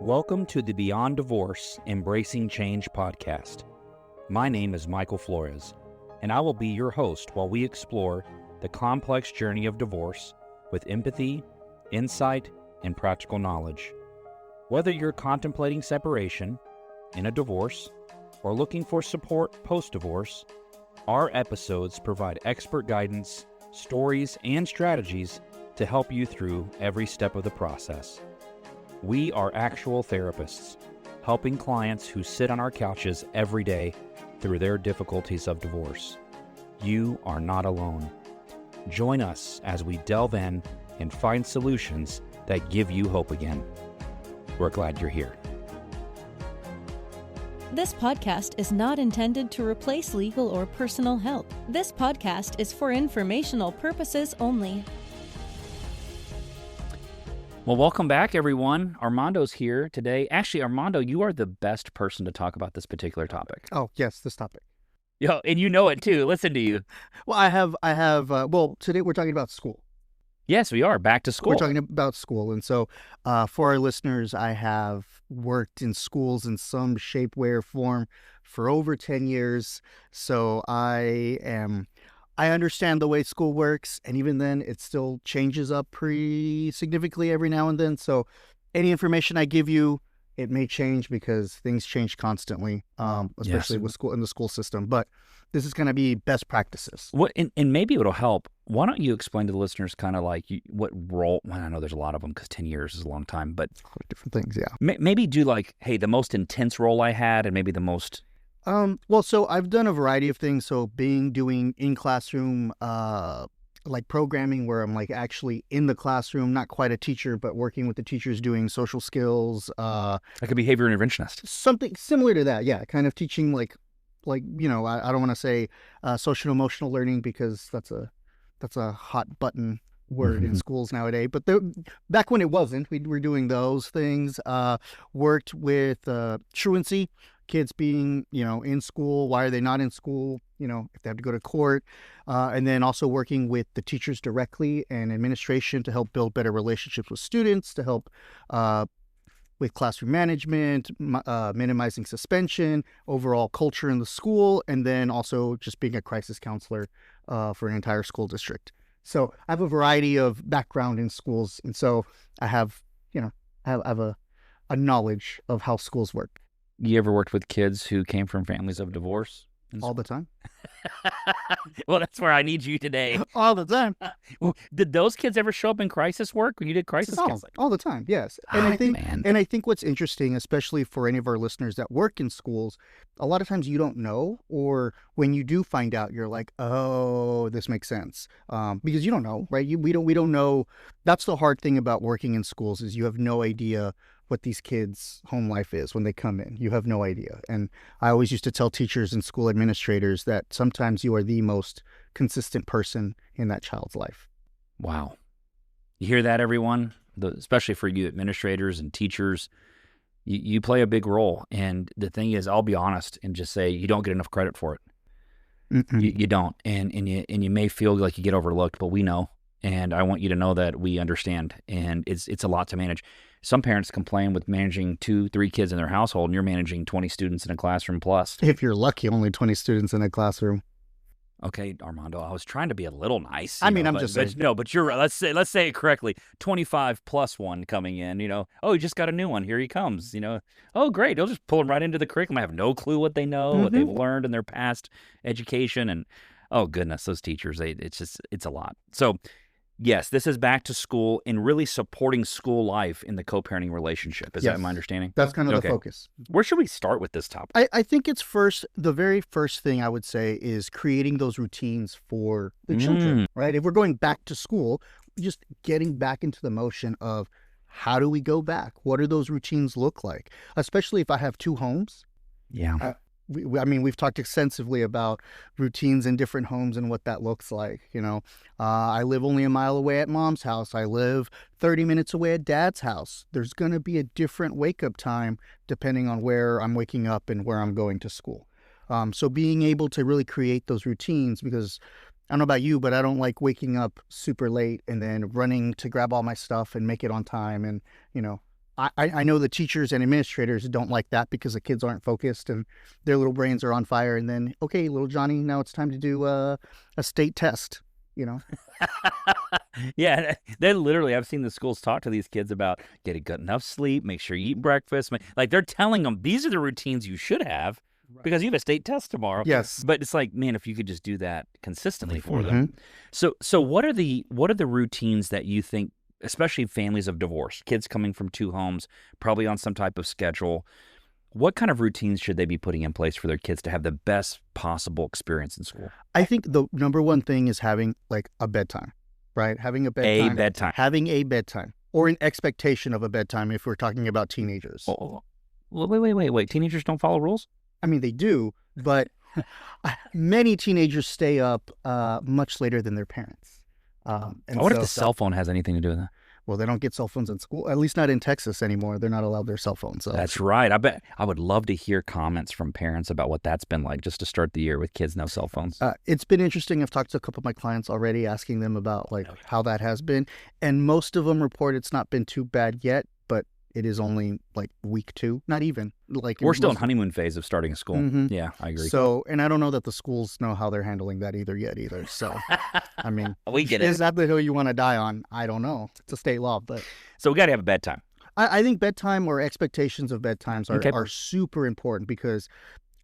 Welcome to the Beyond Divorce Embracing Change podcast. My name is Michael Flores, and I will be your host while we explore the complex journey of divorce with empathy, insight, and practical knowledge. Whether you're contemplating separation, in a divorce, or looking for support post-divorce, our episodes provide expert guidance, stories, and strategies to help you through every step of the process. We are actual therapists, helping clients who sit on our couches every day through their difficulties of divorce. You are not alone. Join us as we delve in and find solutions that give you hope again. We're glad you're here. This podcast is not intended to replace legal or personal help. This podcast is for informational purposes only. Well, welcome back, everyone. Armando's here today. Actually, Armando, you are the best person to talk about this particular topic. Oh, yes, this topic. Yo, and you know it too. Listen to you. Well, I have, today we're talking about school. Yes, we are. Back to school. We're talking about school. And so for our listeners, I have worked in schools in some shape, way, or form for over 10 years. So I understand the way school works, and even then, it still changes up pretty significantly every now and then. So any information I give you, it may change because things change constantly, especially with school in the school system. But this is going to be best practices. And maybe it'll help. Why don't you explain to the listeners kind of like what role? Well, I know there's a lot of them because 10 years is a long time, but Different things, yeah. Maybe do like, hey, the most intense role I had, and maybe the most. So I've done a variety of things. So doing in classroom, like programming where I'm like actually in the classroom, not quite a teacher, but working with the teachers doing social skills. Like a behavior interventionist. Something similar to that. Yeah. Kind of teaching like, I don't want to say, social emotional learning because that's a hot button word in schools nowadays. But back when it wasn't, we were doing those things, worked with, truancy. Kids being, in school, why are they not in school, if they have to go to court, and then also working with the teachers directly and administration to help build better relationships with students, to help with classroom management, minimizing suspension, overall culture in the school, and then also just being a crisis counselor for an entire school district. So I have a variety of background in schools, and so I have, I have a knowledge of how schools work. You ever worked with kids who came from families of divorce? All the time. Well, that's where I need you today. All the time. Well, did those kids ever show up in crisis work when you did crisis counseling? All the time, yes. And I think what's interesting, especially for any of our listeners that work in schools, a lot of times you don't know, or when you do find out, you're like, oh, this makes sense, because you don't know, right? We don't know. That's the hard thing about working in schools is you have no idea what these kids' home life is when they come in. You have no idea. And I always used to tell teachers and school administrators that sometimes you are the most consistent person in that child's life. Wow. You hear that, everyone? Especially for you administrators and teachers, you play a big role. And the thing is, I'll be honest and just say you don't get enough credit for it. You don't. And you may feel like you get overlooked, but we know. And I want you to know that we understand. And it's a lot to manage. Some parents complain with managing 2-3 kids in their household, and you're managing 20 students in a classroom plus. If you're lucky, only 20 students in a classroom. Okay, Armando, I was trying to be a little nice. I'm just saying. But you're right. Let's say it correctly. 25 plus one coming in, Oh, you just got a new one. Here he comes, Oh, great. They'll just pull them right into the curriculum. I have no clue what they know, what they've learned in their past education. And, oh, goodness, those teachers, it's a lot. So, yes, this is back to school and really supporting school life in the co-parenting relationship. Is that my understanding? That's kind of the focus. Where should we start with this topic? I think it's the very first thing I would say is creating those routines for the children, right? If we're going back to school, just getting back into the motion of how do we go back? What do those routines look like? Especially if I have 2 homes. Yeah. We've talked extensively about routines in different homes and what that looks like. I live only a mile away at mom's house. I live 30 minutes away at dad's house. There's going to be a different wake-up time depending on where I'm waking up and where I'm going to school. So being able to really create those routines, because I don't know about you, but I don't like waking up super late and then running to grab all my stuff and make it on time. And, you know, I know the teachers and administrators don't like that because the kids aren't focused and their little brains are on fire. And then, okay, little Johnny, now it's time to do a state test, you know? Yeah, they literally, I've seen the schools talk to these kids about getting good enough sleep, make sure you eat breakfast. Like they're telling them these are the routines you should have because you have a state test tomorrow. Yes. But it's like, man, if you could just do that consistently for them. So what are the routines that you think, especially families of divorce, kids coming from two homes, probably on some type of schedule, what kind of routines should they be putting in place for their kids to have the best possible experience in school? I think the number one thing is having like a bedtime, right? Having a bedtime. Having a bedtime or an expectation of a bedtime if we're talking about teenagers. Oh, wait. Teenagers don't follow rules? I mean, they do, but many teenagers stay up much later than their parents. I wonder if the cell phone has anything to do with that. Well, they don't get cell phones in school, at least not in Texas anymore. They're not allowed their cell phones. So. That's right. I bet I would love to hear comments from parents about what that's been like just to start the year with kids no cell phones. It's been interesting. I've talked to a couple of my clients already asking them about like how that has been. And most of them report it's not been too bad yet, but it is only like week 2, not even. Like we're still in honeymoon phase of starting a school. Yeah, I agree. So, and I don't know that the schools know how they're handling that either. So, I mean, we get it. Is that the hill you want to die on? I don't know. It's a state law, but so we got to have a bedtime. I think bedtime or expectations of bedtimes are super important because,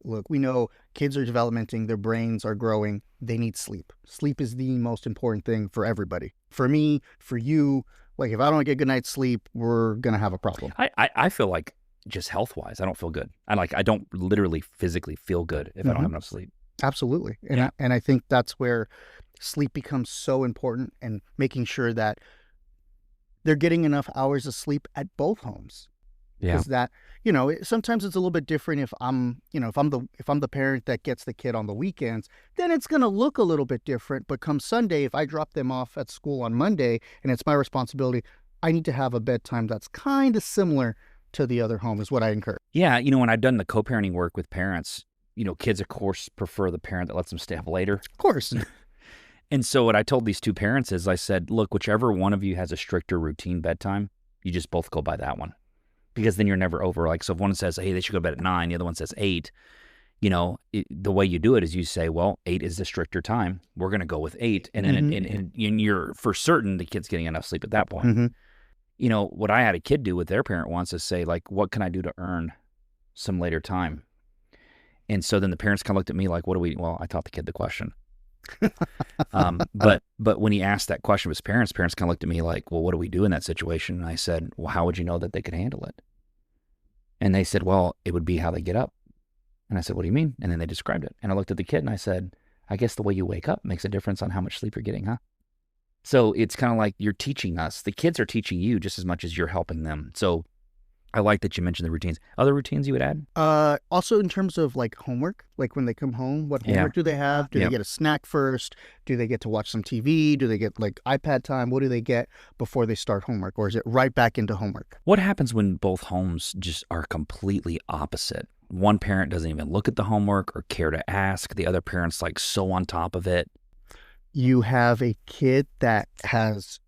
look, we know kids are developing, their brains are growing. They need sleep. Sleep is the most important thing for everybody. For me, for you. Like, if I don't get a good night's sleep, we're going to have a problem. I feel like just health-wise, I don't feel good. I don't literally physically feel good if I don't have enough sleep. Absolutely. And I think that's where sleep becomes so important and making sure that they're getting enough hours of sleep at both homes. Yeah. Because that, you know, sometimes it's a little bit different if I'm the parent that gets the kid on the weekends, then it's going to look a little bit different. But come Sunday, if I drop them off at school on Monday and it's my responsibility, I need to have a bedtime that's kind of similar to the other home is what I encourage. Yeah. You know, when I've done the co-parenting work with parents, you know, kids, of course, prefer the parent that lets them stay up later. Of course. And so what I told these two parents is I said, look, whichever one of you has a stricter routine bedtime, you just both go by that one. Because then you're never over. Like, so if one says, hey, they should go to bed at 9, the other one says 8, you know, the way you do it is you say, well, 8 is the stricter time. We're going to go with 8. And then and you're for certain the kid's getting enough sleep at that point. You know, what I had a kid do with their parent once is say, like, what can I do to earn some later time? And so then the parents kind of looked at me like, well, I taught the kid the question. But when he asked that question of his parents kind of looked at me like, well, what do we do in that situation? And I said, well, how would you know that they could handle it? And they said, well, it would be how they get up. And I said, what do you mean? And then they described it. And I looked at the kid and I said, I guess the way you wake up makes a difference on how much sleep you're getting, huh? So it's kind of like you're teaching us. The kids are teaching you just as much as you're helping them. So I like that you mentioned the routines. Other routines you would add? Also in terms of like homework, like when they come home, what homework do they have? Do they get a snack first? Do they get to watch some TV? Do they get like iPad time? What do they get before they start homework? Or is it right back into homework? What happens when both homes just are completely opposite? One parent doesn't even look at the homework or care to ask. The other parent's like so on top of it. You have a kid that has,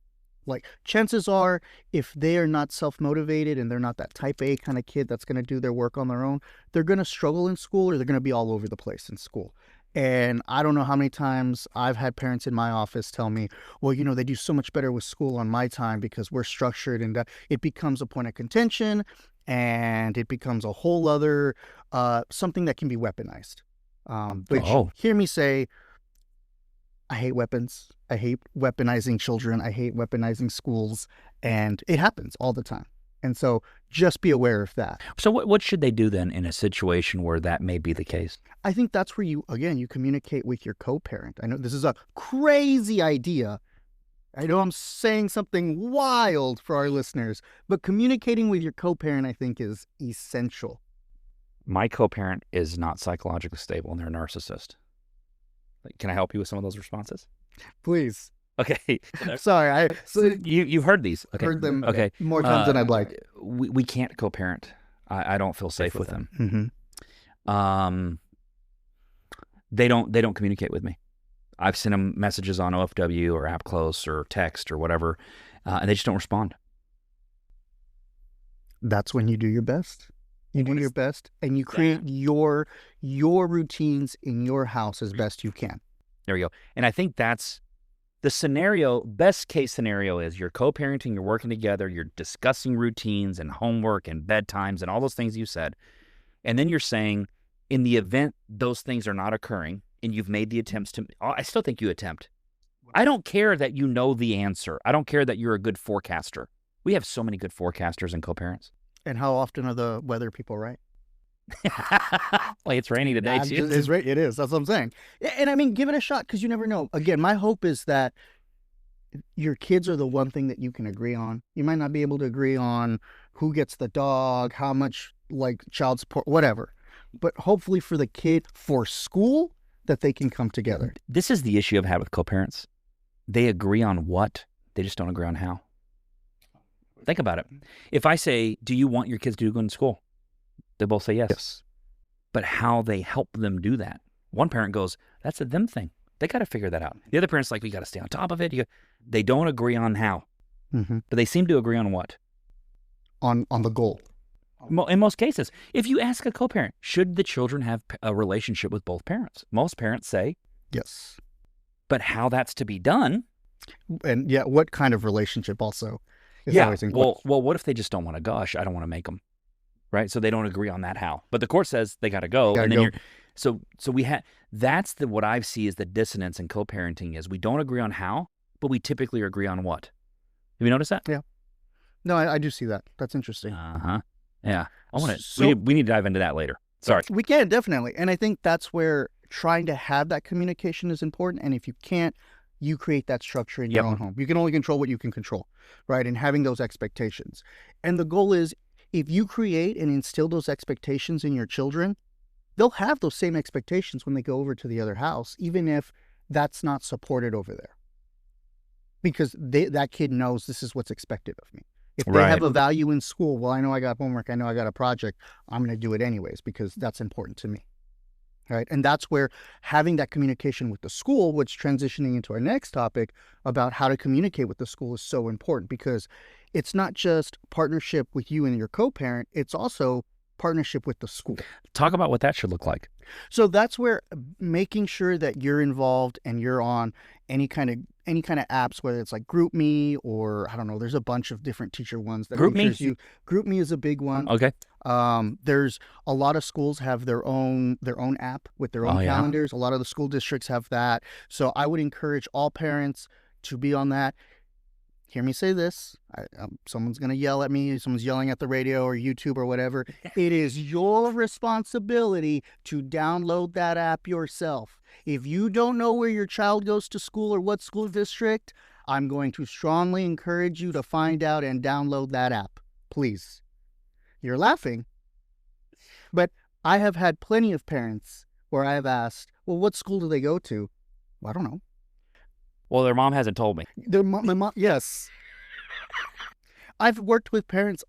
like, chances are if they are not self-motivated and they're not that type A kind of kid that's going to do their work on their own, they're going to struggle in school or they're going to be all over the place in school. And I don't know how many times I've had parents in my office tell me, well, you know, they do so much better with school on my time because we're structured, and it becomes a point of contention and it becomes a whole other something that can be weaponized. Hear me say, I hate weapons. I hate weaponizing children. I hate weaponizing schools. And it happens all the time. And so just be aware of that. So what should they do then in a situation where that may be the case? I think that's where you communicate with your co-parent. I know this is a crazy idea. I know I'm saying something wild for our listeners, but communicating with your co-parent, I think, is essential. My co-parent is not psychologically stable and they're a narcissist. Can I help you with some of those responses? Please. Okay. Sorry. You've heard these. Okay. Heard them okay. more times than I'd like. We can't co-parent. I don't feel safe with them. Mm-hmm. They don't communicate with me. I've sent them messages on OFW or AppClose or text or whatever, and they just don't respond. That's when you do your best. You do your best, and you create your routines in your house as best you can. There we go. And I think that's the scenario. Best case scenario is you're co-parenting, you're working together, you're discussing routines and homework and bedtimes and all those things you said. And then you're saying, in the event those things are not occurring and you've made the attempts to, I still think you attempt. I don't care that you know the answer. I don't care that you're a good forecaster. We have so many good forecasters and co-parents. And how often are the weather people right? Well, it's raining today, too. It is. That's what I'm saying. And I mean, give it a shot, because you never know. Again, my hope is that your kids are the one thing that you can agree on. You might not be able to agree on who gets the dog, how much like child support, whatever. But hopefully for the kid, for school, that they can come together. This is the issue I've had with co-parents. They agree on what, they just don't agree on how. Think about it. If I say, do you want your kids to go to school? They both say yes. Yes. But how they help them do that. One parent goes, that's a them thing. They got to figure that out. The other parent's like, we got to stay on top of it. They don't agree on how. Mm-hmm. But they seem to agree on what? On the goal. In most cases. If you ask a co-parent, should the children have a relationship with both parents? Most parents say yes. But how that's to be done. And yeah, what kind of relationship also is yeah. always in question. Well, what if they just don't want to gush? I don't want to make them. Right? So they don't agree on that how. But the court says they got to go. And then so we have, that's what I see as the dissonance in co-parenting is we don't agree on how, but we typically agree on what. Have you noticed that? Yeah. No, I do see that. That's interesting. Uh-huh. Yeah. I want to, we need to dive into that later. Sorry. We can, definitely. And I think that's where trying to have that communication is important. And if you can't, you create that structure in your own home. You can only control what you can control, right? And having those expectations. And the goal is, if you create and instill those expectations in your children, they'll have those same expectations when they go over to the other house, even if that's not supported over there. Because that kid knows this is what's expected of me. If they have a value in school, well, I know I got homework, I know I got a project, I'm going to do it anyways because that's important to me. Right? And that's where having that communication with the school, which transitioning into our next topic about how to communicate with the school, is so important, because it's not just partnership with you and your co-parent, it's also partnership with the school. Talk about what that should look like. So that's where making sure that you're involved and you're on any kind of apps, whether it's like GroupMe or I don't know, there's a bunch of different teacher ones that GroupMe. GroupMe is a big one. Okay. There's a lot of schools have their own app with their own calendars. A lot of the school districts have that. So I would encourage all parents to be on that. Hear me say this. Someone's going to yell at me. Someone's yelling at the radio or YouTube or whatever. It is your responsibility to download that app yourself. If you don't know where your child goes to school or what school district, I'm going to strongly encourage you to find out and download that app. Please. You're laughing. But I have had plenty of parents where I have asked, well, what school do they go to? Well, I don't know. Well, their mom hasn't told me. My mom, yes. I've worked with parents,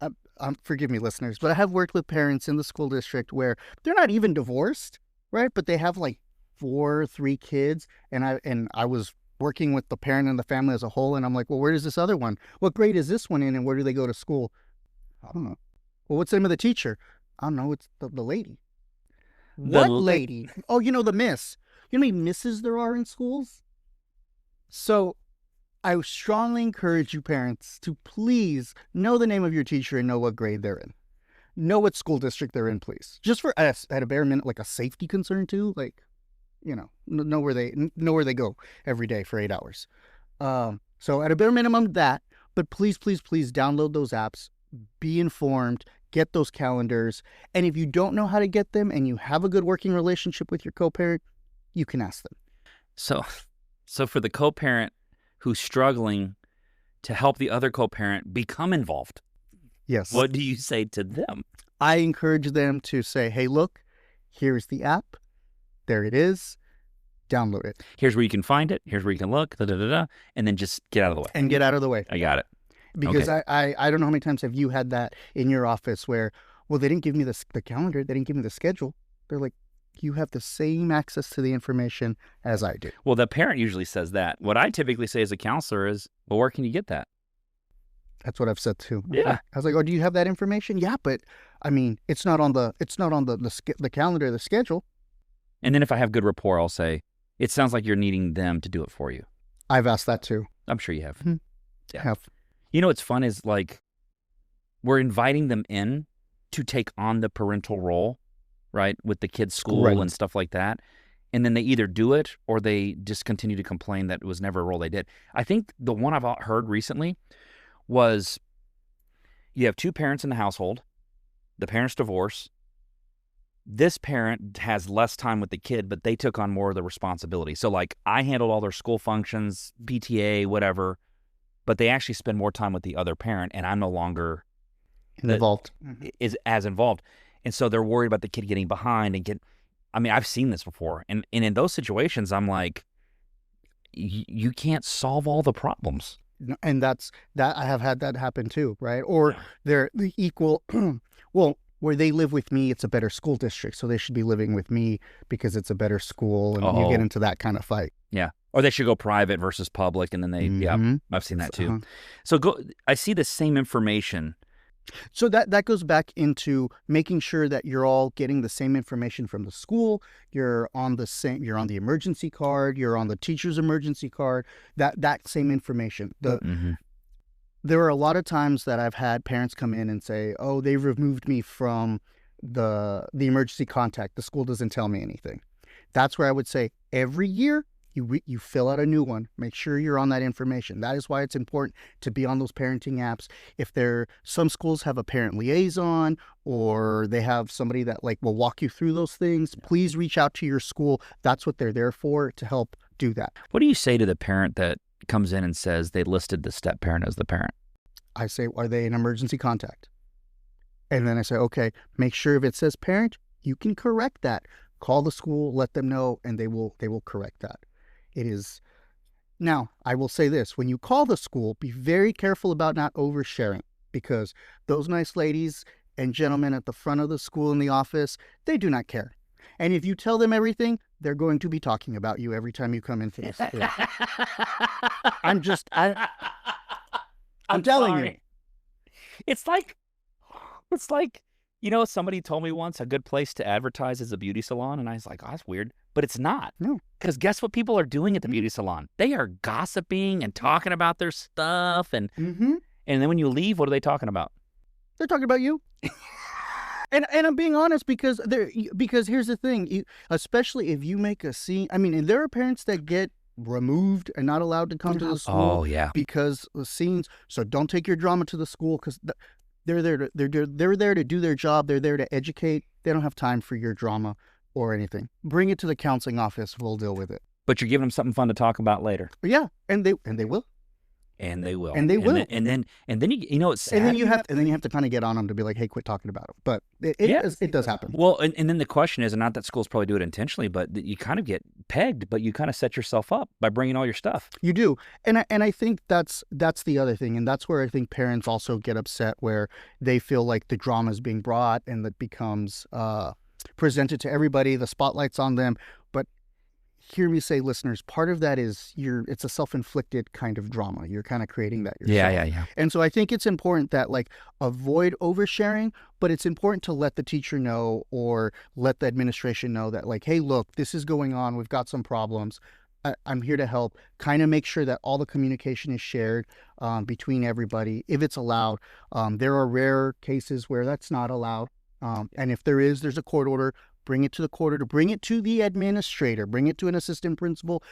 forgive me, listeners, but I have worked with parents in the school district where they're not even divorced, right? But they have like 4 or 3 kids, and I was working with the parent and the family as a whole, and I'm like, well, where is this other one? What grade is this one in, and where do they go to school? I don't know. Well, what's the name of the teacher? I don't know. It's the lady. What lady? Oh, the miss. You know how many misses there are in schools? So I strongly encourage you parents to please know the name of your teacher and know what grade they're in. Know what school district they're in, please. Just for us, at a bare minute, like a safety concern too, like, know where they go every day for 8 hours. So at a bare minimum that, but please, please, please download those apps, be informed, get those calendars. And if you don't know how to get them and you have a good working relationship with your co-parent, you can ask them. So for the co-parent who's struggling to help the other co-parent become involved, yes, what do you say to them? I encourage them to say, hey, look, here's the app. There it is. Download it. Here's where you can find it. Here's where you can look, and then just get out of the way. And get out of the way. I got it. Because okay. I don't know how many times have you had that in your office where, well, they didn't give me the calendar. They didn't give me the schedule. They're like, You have the same access to the information as I do. Well, the parent usually says that. What I typically say as a counselor is, well, where can you get that? That's what I've said too. Yeah. I was like, oh, do you have that information? Yeah, but I mean, it's not on the calendar, the schedule. And then if I have good rapport, I'll say, it sounds like you're needing them to do it for you. I've asked that too. I'm sure you have. Mhm. Yeah. Have. You know what's fun is like we're inviting them in to take on the parental role, right, with the kids' school Right. and stuff like that. And then they either do it or they just continue to complain that it was never a role they did. I think the one I've heard recently was you have two parents in the household, the parents divorce. This parent has less time with the kid, but they took on more of the responsibility. So like I handled all their school functions, PTA, whatever, but they actually spend more time with the other parent and I'm no longer Involved. is as involved. And so they're worried about the kid getting behind and I've seen this before. And in those situations, I'm like, you can't solve all the problems. And that I have had that happen too, right? Or they're the equal, well, where they live with me, it's a better school district. So they should be living with me because it's a better school. And you get into that kind of fight. Yeah. Or they should go private versus public. And then Mhm. I've seen that too. Uh-huh. So I see the same information. So that goes back into making sure that you're all getting the same information from the school. You're on the emergency card. You're on the teacher's emergency card. That same information. There are a lot of times that I've had parents come in and say, "Oh, they've removed me from the emergency contact. The school doesn't tell me anything." That's where I would say every year you fill out a new one. Make sure you're on that information. That is why it's important to be on those parenting apps. If some schools have a parent liaison or they have somebody that like will walk you through those things, please reach out to your school. That's what they're there for, to help do that. What do you say to the parent that comes in and says they listed the step parent as the parent? I say, are they an emergency contact? And then I say, okay, make sure if it says parent, you can correct that. Call the school, let them know, and they will correct that. It is. Now, I will say this. When you call the school, be very careful about not oversharing, because those nice ladies and gentlemen at the front of the school in the office, they do not care. And if you tell them everything, they're going to be talking about you every time you come into the school. I'm telling you. It's like, somebody told me once a good place to advertise is a beauty salon. And I was like, oh, that's weird. But it's not. No. Because guess what people are doing at the beauty salon? They are gossiping and talking about their stuff. And then when you leave, what are they talking about? They're talking about you. And I'm being honest because here's the thing, especially if you make a scene. I mean, and there are parents that get removed and not allowed to come to the school. Oh, yeah. Because the scenes. So don't take your drama to the school, because they're there to do their job. They're there to educate. They don't have time for your drama or anything. Bring it to the counseling office. We'll deal with it. But you're giving them something fun to talk about later. Yeah, and they will. And they will. And they will. And then it's sad. And then you have to kind of get on them to be like, hey, quit talking about it. But it does happen. Well, and then the question is, and not that schools probably do it intentionally, but you kind of get pegged, but you kind of set yourself up by bringing all your stuff. You do. And I think that's the other thing. And that's where I think parents also get upset, where they feel like the drama is being brought and that becomes presented to everybody. The spotlight's on them. But hear me say, listeners, part of that is it's a self-inflicted kind of drama. You're kind of creating that yourself. Yeah. And so I think it's important that avoid oversharing, but it's important to let the teacher know or let the administration know that hey, look, this is going on. We've got some problems. I'm here to help. Kind of make sure that all the communication is shared between everybody, if it's allowed. There are rare cases where that's not allowed. And if there's a court order, bring it to the court order, bring it to the administrator, bring it to an assistant principal.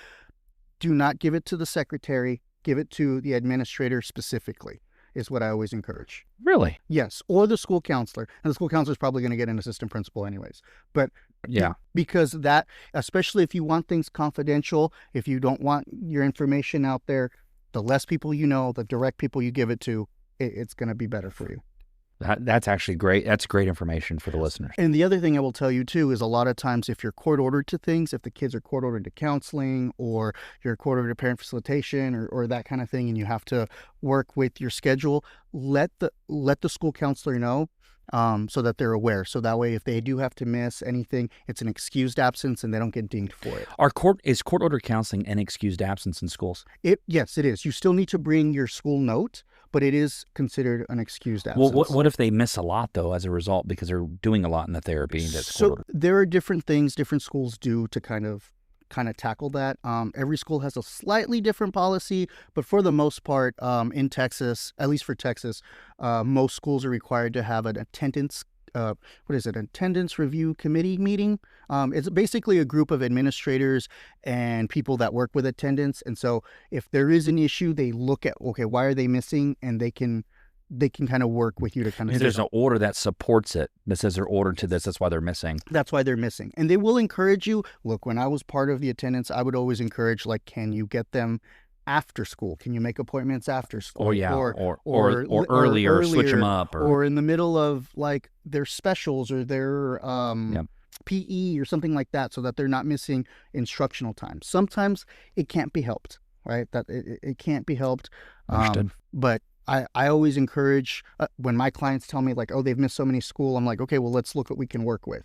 Do not give it to the secretary. Give it to the administrator specifically, is what I always encourage. Really? Yes, or the school counselor. And the school counselor is probably going to get an assistant principal anyways. But yeah, because that, especially if you want things confidential, if you don't want your information out there, the less people you know, the direct people you give it to, it's going to be better for you. That's actually great. That's great information for the listeners. And the other thing I will tell you too is a lot of times if you're court ordered to things, if the kids are court ordered to counseling or you're court ordered to parent facilitation or that kind of thing, and you have to work with your schedule, let the school counselor know. so that they're aware. So that way, if they do have to miss anything, it's an excused absence and they don't get dinged for it. Is court order counseling an excused absence in schools? Yes, it is. You still need to bring your school note, but it is considered an excused absence. Well, what if they miss a lot, though, as a result, because they're doing a lot in the therapy? That's court order? There are different things different schools do to kind of tackle that. Every school has a slightly different policy, but for the most part, in Texas, at least for Texas, most schools are required to have an attendance attendance review committee meeting. It's basically a group of administrators and people that work with attendance. And so if there is an issue, they look at, okay, why are they missing? And they can kind of work with you to kind of... There's an order that supports it, that says they're ordered to this. That's why they're missing. That's why they're missing. And they will encourage you. Look, when I was part of the attendance, I would always encourage, like, can you get them after school? Can you make appointments after school? Or earlier, switch them up. Or in the middle of, like, their specials or their PE or something like that, so that they're not missing instructional time. Sometimes it can't be helped, right? That it can't be helped. Understood. But I always encourage, when my clients tell me, like, oh, they've missed so many school, I'm like, okay, well, let's look what we can work with.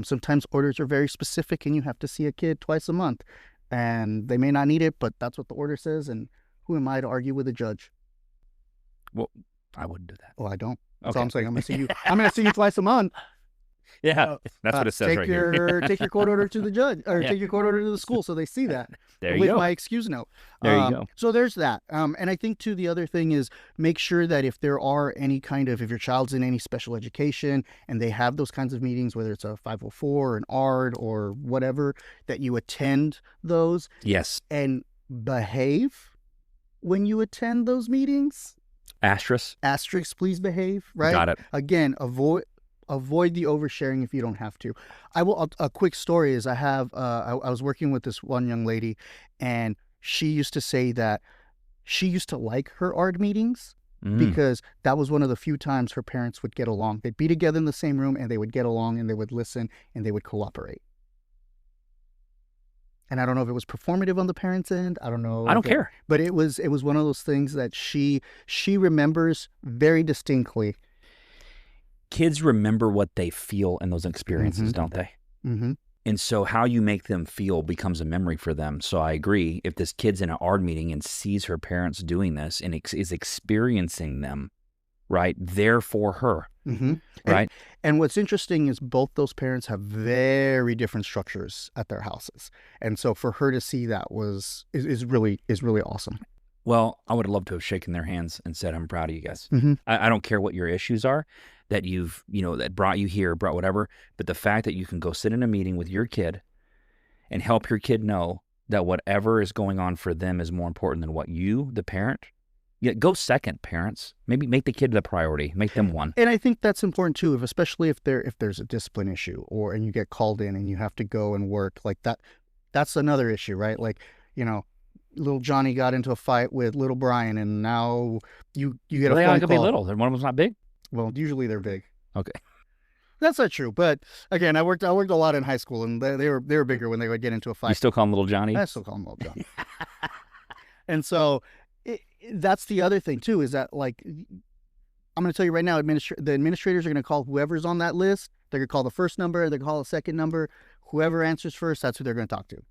Sometimes orders are very specific and you have to see a kid twice a month and they may not need it, but that's what the order says. And who am I to argue with a judge? Well, I wouldn't do that. Well, I don't. That's all I'm saying. I'm going to see you twice a month. Yeah, that's what it says right here. Take your court order to the judge, or take your court order to the school, so they see that. There you with go. My excuse note. There you go. So there's that. And I think too, the other thing is make sure that if there are any kind of, if your child's in any special education and they have those kinds of meetings, whether it's a 504 or an ARD or whatever, that you attend those. Yes. And behave when you attend those meetings. Asterisk, please behave. Right. Got it. Again, avoid the oversharing if you don't have to. A quick story is I was working with this one young lady, and she used to say that she used to like her ARD meetings because that was one of the few times her parents would get along. They'd be together in the same room and they would get along and they would listen and they would cooperate. And I don't know if it was performative on the parents' end. I don't know. I don't care. But it was one of those things that she remembers very distinctly. Kids remember what they feel in those experiences, don't they? Mm-hmm. And so how you make them feel becomes a memory for them. So I agree. If this kid's in an ARD meeting and sees her parents doing this and is experiencing them, right, they're for her, right? And what's interesting is both those parents have very different structures at their houses. And so for her to see that is really awesome. Well, I would have loved to have shaken their hands and said, I'm proud of you guys. Mm-hmm. I don't care what your issues are that that brought you here, brought whatever, but the fact that you can go sit in a meeting with your kid and help your kid know that whatever is going on for them is more important than what you, the parent, go second, parents. Maybe make the kid the priority, make them one. And I think that's important too, especially if there's a discipline issue and you get called in and you have to go and work like that. That's another issue, right? Like, little Johnny got into a fight with little Brian, and now you get a phone call. They could be little. One of them's not big. Well, usually they're big. Okay, that's not true. But again, I worked a lot in high school, and they were bigger when they would get into a fight. You still call him Little Johnny? I still call him Little Johnny. And so that's the other thing too, is that, like, I'm going to tell you right now, the administrators are going to call whoever's on that list. They're going to call the first number. They're going to call the second number. Whoever answers first, that's who they're going to talk to.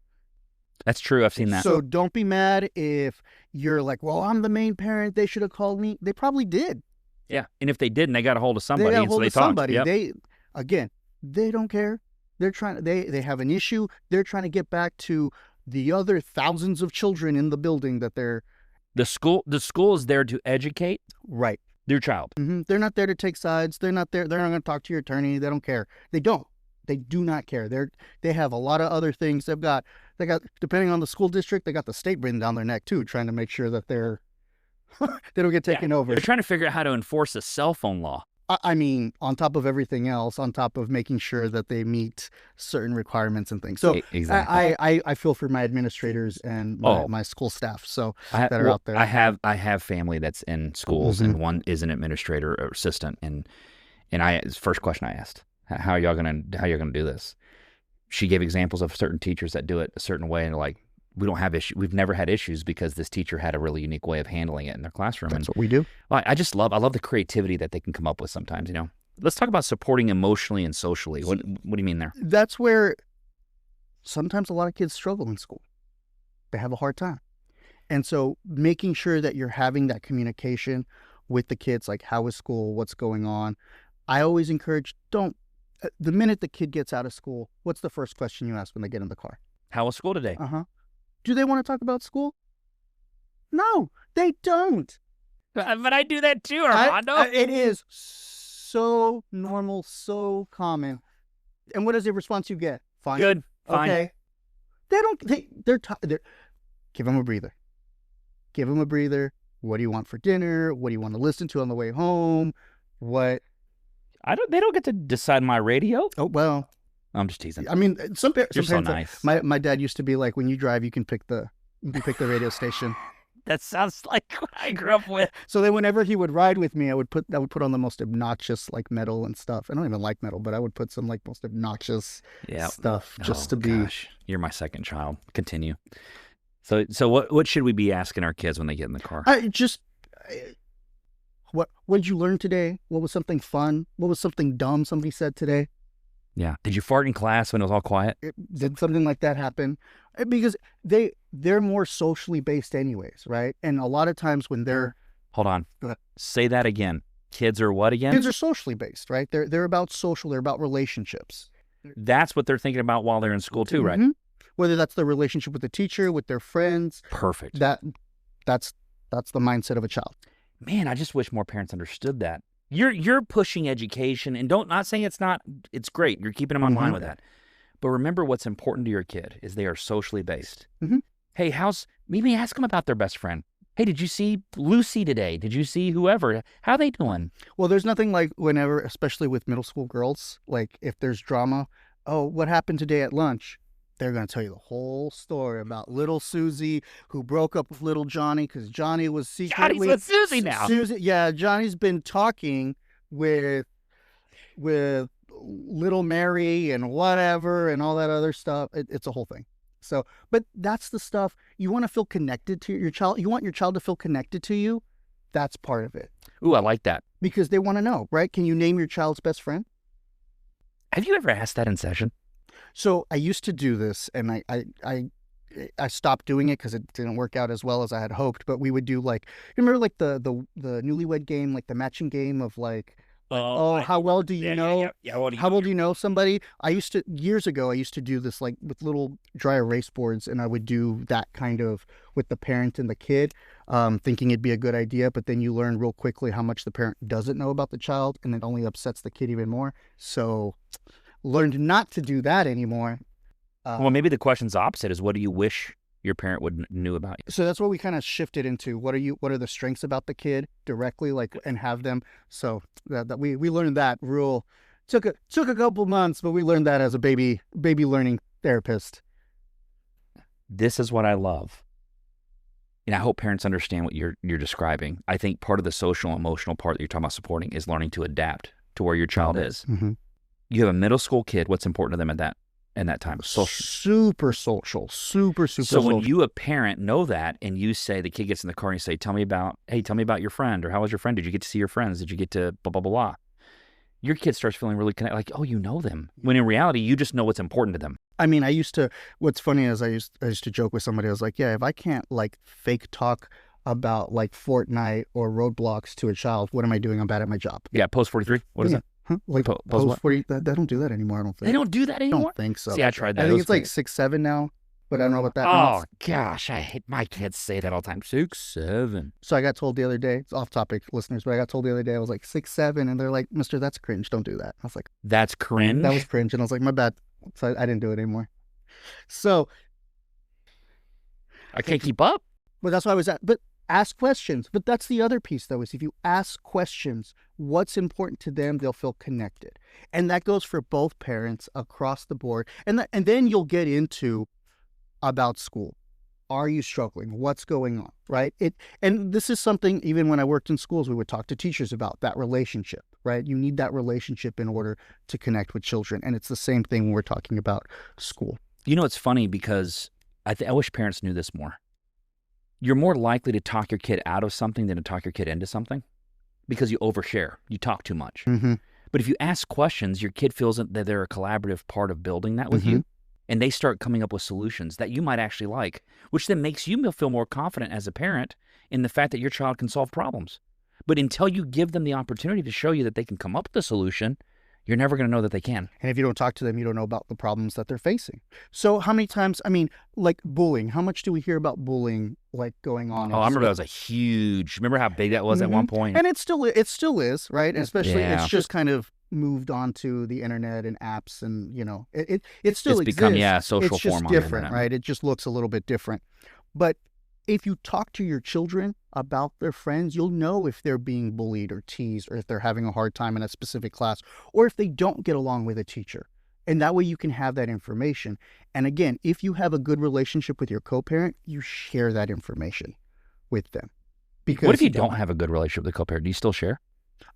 That's true. I've seen that. So don't be mad if you're like, well, I'm the main parent. They should have called me. They probably did. Yeah. And if they didn't, they got a hold of somebody. They talked. Somebody. Yep. They don't care. They're trying. They have an issue. They're trying to get back to the other thousands of children in the building that they're. The school is there to educate. Right. Your child. Mm-hmm. They're not there to take sides. They're not there. They're not going to talk to your attorney. They don't care. They don't. They do not care. They have a lot of other things. They got, depending on the school district, they got the state breathing down their neck too, trying to make sure that they don't get taken over. They're trying to figure out how to enforce a cell phone law. I mean, on top of everything else, on top of making sure that they meet certain requirements and things. So exactly. I feel for my administrators and my school staff that are out there. I have family that's in schools, and one is an administrator or assistant, and it's the first question I asked. How are y'all gonna do this? She gave examples of certain teachers that do it a certain way, and like, we don't have issues. We've never had issues because this teacher had a really unique way of handling it in their classroom. That's what we do. I love the creativity that they can come up with sometimes. Let's talk about supporting emotionally and socially. What do you mean there? That's where sometimes a lot of kids struggle in school. They have a hard time. And so making sure that you're having that communication with the kids, like how is school, what's going on. I always encourage, the minute the kid gets out of school, what's the first question you ask when they get in the car? How was school today? Do they want to talk about school? No, they don't. But I do that too, Armando. It is so normal, so common. And what is the response you get? Fine. Good. Fine. Okay. They're give them a breather. Give them a breather. What do you want for dinner? What do you want to listen to on the way home? What? They don't get to decide my radio. Oh, well. I'm just teasing. I mean, some You're parents, so nice. My dad used to be like, when you drive, you can pick the radio station. That sounds like what I grew up with. So then whenever he would ride with me, I would put on the most obnoxious like metal and stuff. I don't even like metal, but I would put some like most obnoxious stuff just to be. Gosh. You're my second child. Continue. So what should we be asking our kids when they get in the car? What did you learn today? What was something fun? What was something dumb somebody said today? Yeah. Did you fart in class when it was all quiet? Did something like that happen? Because they're more socially based anyways, right? And a lot of times when they're... Hold on. Go ahead. Say that again. Kids are what again? Kids are socially based, right? They're about social. They're about relationships. That's what they're thinking about while they're in school too, right? Mm-hmm. Whether that's the relationship with the teacher, with their friends. Perfect. That's the mindset of a child. Man, I just wish more parents understood that. You're pushing education, and not saying it's not. It's great. You're keeping them on line with that. But remember, what's important to your kid is they are socially based. Mm-hmm. Hey, maybe ask them about their best friend. Hey, did you see Lucy today? Did you see whoever? How they doing? Well, there's nothing like whenever, especially with middle school girls, like if there's drama, oh, what happened today at lunch? They're going to tell you the whole story about little Susie who broke up with little Johnny because Johnny was secretly... Johnny's with Susie now. Yeah, Johnny's been talking with little Mary and whatever and all that other stuff. It's a whole thing. So, but that's the stuff you want to feel connected to your child. You want your child to feel connected to you. That's part of it. Ooh, I like that. Because they want to know, right? Can you name your child's best friend? Have you ever asked that in session? So I used to do this, and I stopped doing it because it didn't work out as well as I had hoped. But we would do like, you remember like the newlywed game, like the matching game of like, how well do you know? How well do you know somebody? Years ago, I used to do this like with little dry erase boards, and I would do that kind of with the parent and the kid, thinking it'd be a good idea. But then you learn real quickly how much the parent doesn't know about the child, and it only upsets the kid even more. So learned not to do that anymore. Well, maybe the question's opposite is what do you wish your parent knew about you? So that's what we kind of shifted into. What are the strengths about the kid directly, like, and have them. So that we learned that rule. Took a couple months, but we learned that as a baby learning therapist. This is what I love. And I hope parents understand what you're describing. I think part of the social and emotional part that you're talking about supporting is learning to adapt to where your child is. Mm-hmm. You have a middle school kid. What's important to them in that time? Super social. Super so social. When you, a parent, know that, and you say, the kid gets in the car and you say, tell me about your friend, or how was your friend? Did you get to see your friends? Did you get to blah, blah, blah, blah? Your kid starts feeling really connected, like, oh, you know them. When in reality, you just know what's important to them. I mean, what's funny is I used to joke with somebody. I was like, yeah, if I can't like fake talk about like Fortnite or Roblox to a child, what am I doing? I'm bad at my job. Yeah, post 43. What is that? Huh? Like post 40, they don't do that anymore, I don't think. They don't do that anymore? I don't think so. See, I tried that. I think it's like 6'7" now, but I don't know what that means. Gosh, I hate my kids say that all the time. 6'7". So I got told the other day, it's off topic, listeners, but I got told the other day I was like 6'7", and they're like, Mister, that's cringe, don't do that. I was like, that's cringe? That was cringe, and I was like, my bad. So I didn't do it anymore. So I can't keep up. But that's why I was at. But ask questions. But that's the other piece, though, is if you ask questions, what's important to them, they'll feel connected. And that goes for both parents across the board. And then you'll get into about school. Are you struggling? What's going on, right? And this is something, even when I worked in schools, we would talk to teachers about that relationship, right? You need that relationship in order to connect with children. And it's the same thing when we're talking about school. You know, it's funny because I wish parents knew this more. You're more likely to talk your kid out of something than to talk your kid into something because you overshare. You talk too much. Mm-hmm. But if you ask questions, your kid feels that they're a collaborative part of building that with you, and they start coming up with solutions that you might actually like, which then makes you feel more confident as a parent in the fact that your child can solve problems. But until you give them the opportunity to show you that they can come up with a solution, you're never going to know that they can. And if you don't talk to them, you don't know about the problems that they're facing. So how many times, I mean, like bullying, how much do we hear about bullying like going on? Oh, I remember that was a huge, remember how big that was at one point? And it still is, right? Especially Yeah. it's just kind of moved on to the internet and apps, and you know, it still It's exists. become, a social It's just form on the different, internet. right? It just looks a little bit different. But if you talk to your children about their friends, you'll know if they're being bullied or teased, or if they're having a hard time in a specific class, or if they don't get along with a teacher. And that way you can have that information. And again, if you have a good relationship with your co-parent, you share that information with them. Because What if you don't have a good relationship with the co-parent? Do you still share?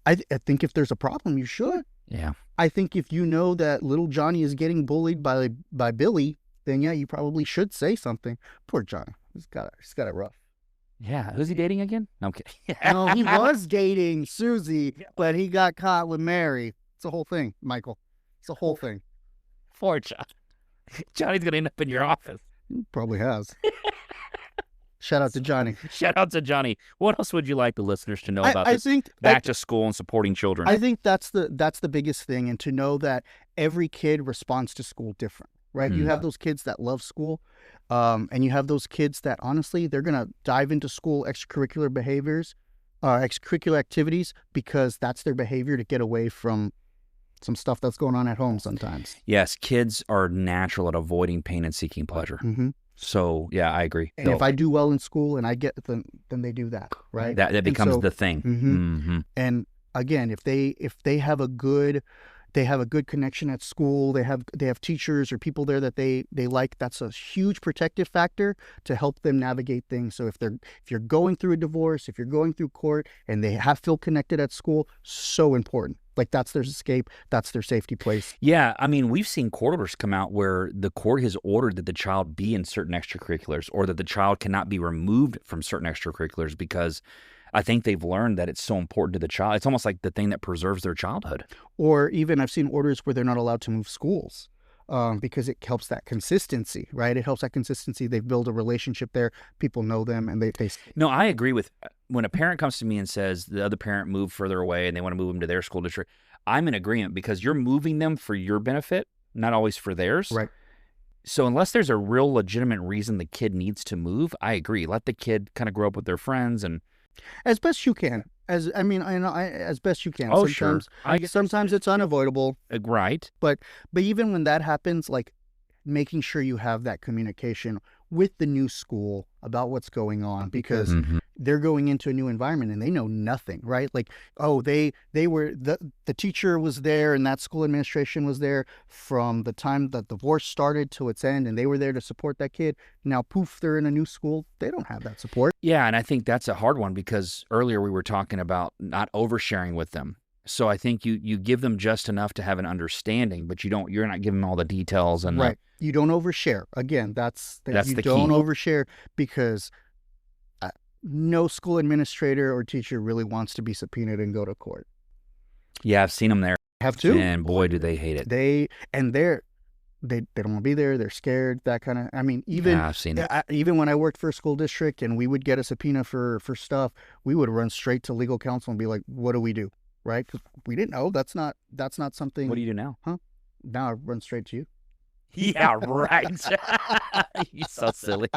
I think if there's a problem, you should. Yeah. I think if you know that little Johnny is getting bullied by Billy, then yeah, you probably should say something. Poor Johnny. He's got it rough. Yeah. Who's he dating again? No, I'm kidding. No, he was dating Susie, but he got caught with Mary. It's a whole thing, Michael. It's a whole thing. Poor John. Johnny's going to end up in your office. Probably has. Shout out to Johnny. Shout out to Johnny. What else would you like the listeners to know about I this think back to school and supporting children? I think that's the biggest thing, and to know that every kid responds to school different, right? You have those kids that love school, and you have those kids that honestly they're gonna dive into school extracurricular behaviors, extracurricular activities, because that's their behavior to get away from some stuff that's going on at home sometimes. Yes, kids are natural at avoiding pain and seeking pleasure. Mm-hmm. So yeah, I agree. And if I do well in school and I get them, then they do that, right? That becomes so- the thing. Mhm. And again, if they have a good connection at school, they have teachers or people there that they like, that's a huge protective factor to help them navigate things. So if you're going through a divorce, if you're going through court, and they feel connected at school, so important. Like that's their escape, that's their safety place. Yeah, I mean, we've seen court orders come out where the court has ordered that the child be in certain extracurriculars, or that the child cannot be removed from certain extracurriculars, because I think they've learned that it's so important to the child. It's almost like the thing that preserves their childhood. Or even I've seen orders where they're not allowed to move schools. Because it helps that consistency, right? It helps that consistency. They've built a relationship there. People know them, and they No, I agree with when a parent comes to me and says the other parent moved further away and they want to move them to their school district. I'm in agreement, because you're moving them for your benefit, not always for theirs. right. So unless there's a real legitimate reason the kid needs to move, I agree. Let the kid kind of grow up with their friends and. As best you can. As best you can. Oh, sure. Sometimes it's unavoidable, Right. but even when that happens, like making sure you have that communication with the new school about what's going on, because Mhm. they're going into a new environment and they know nothing, right? Like, oh, they were the teacher was there and that school administration was there from the time that the divorce started to its end, and they were there to support that kid. Now, poof, they're in a new school. They don't have that support. Yeah, and I think that's a hard one, because earlier we were talking about not oversharing with them. So I think you give them just enough to have an understanding, but you're not giving them all the details and Right. You don't overshare. Again, that's you the don't key. overshare, because no school administrator or teacher really wants to be subpoenaed and go to court. Yeah, I've seen them there, Have to. and boy, do they hate it. They don't want to be there. They're scared. That kind of. I mean, even Yeah, I've seen it. even when I worked for a school district and we would get a subpoena for stuff, we would run straight to legal counsel and be like, "What do we do?" Right? Because we didn't know. That's not something. What do you do now? Now I run straight to you. Yeah, right. You're so silly.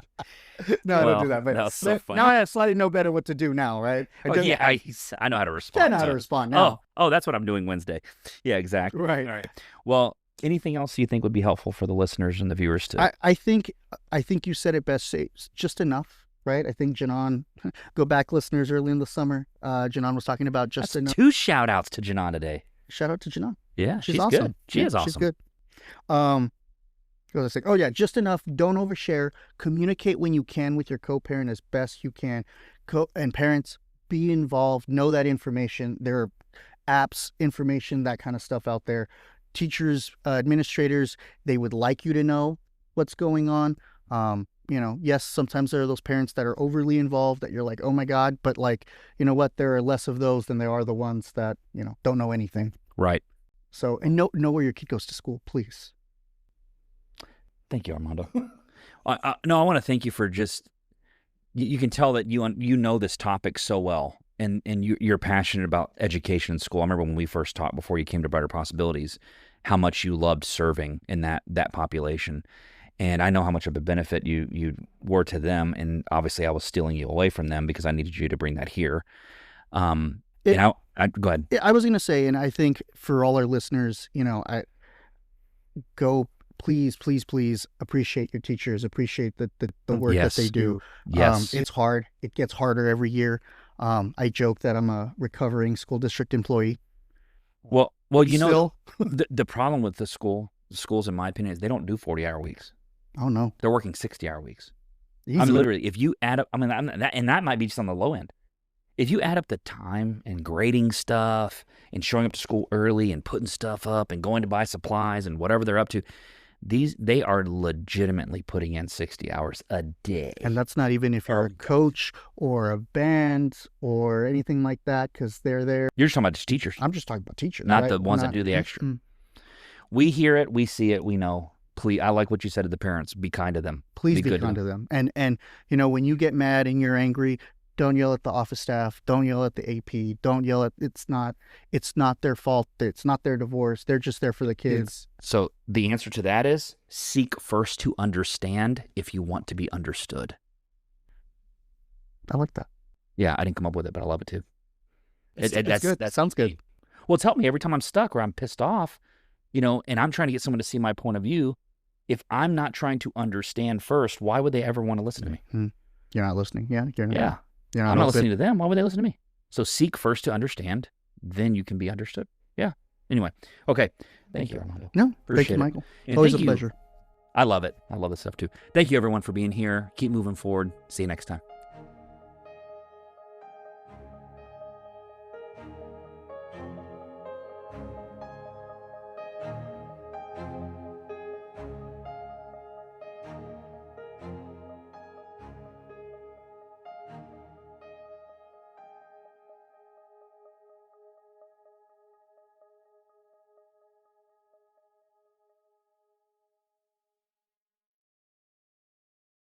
No, I Well, don't do that. But that was so funny. now I slightly know better what to do now, right? Oh, yeah, I know how to I respond. know how to it. respond now. Oh, that's what I'm doing Wednesday. Yeah, exactly. Right. All right. Well, anything else you think would be helpful for the listeners and the viewers to? I think you said it best. Say just enough, right? I think Janan, go back, listeners, early in the summer. Janan was talking about just That's enough. 2 shout outs to Janan today. Shout out to Janan. Yeah, She's she's awesome. good. She Yeah, is awesome. She's good. What was I saying? Oh yeah, just enough. Don't overshare. Communicate when you can with your co-parent as best you can. And parents, be involved. Know that information. There are apps, information, that kind of stuff out there. Teachers, administrators, they would like you to know what's going on. Yes, sometimes there are those parents that are overly involved that you're like, oh my God, but like, you know what? There are less of those than there are the ones that, don't know anything. Right. So, and know where your kid goes to school, please. Thank you, Armando. No, I want to thank you for just, you can tell that you know this topic so well, and you're passionate about education in school. I remember when we first talked before you came to Brighter Possibilities, how much you loved serving in that population. And I know how much of a benefit you were to them, and obviously I was stealing you away from them because I needed you to bring that here. And go ahead. I was going to say, and I think for all our listeners, please appreciate your teachers, appreciate the work Yes. that they do. Yes. It's hard. It gets harder every year. I joke that I'm a recovering school district employee. Well, Still? the problem with the schools, in my opinion, is they don't do 40-hour weeks. Oh no. They're working 60-hour weeks. Easily. I mean, literally, if you add up, that might be just on the low end. If you add up the time and grading stuff and showing up to school early and putting stuff up and going to buy supplies and whatever they're up to, they are legitimately putting in 60 hours a day. And that's not even if you're a coach or a band or anything like that, because they're there. You're just talking about just teachers, I'm just talking about teachers, not right? the ones that do the extra. We hear it, we see it, we know. Please, I like what you said to the parents. Be kind to them. Please be kind to them. And when you get mad and you're angry, don't yell at the office staff. Don't yell at the AP. Don't yell at. It's not their fault. It's not their divorce. They're just there for the kids. So the answer to that is seek first to understand if you want to be understood. I like that. Yeah, I didn't come up with it, but I love it too. It's good. That sounds good. Well, it's helped me every time I'm stuck or I'm pissed off, and I'm trying to get someone to see my point of view. If I'm not trying to understand first, why would they ever want to listen to me? You're not listening. Yeah, you're not. Yeah. I'm not listening to them. Why would they listen to me? So seek first to understand, then you can be understood. Yeah. Anyway. Okay. Thank you, Armando. No, Appreciate thank you, it. Michael. And Always a thank you. pleasure. I love it. I love this stuff too. Thank you, everyone, for being here. Keep moving forward. See you next time.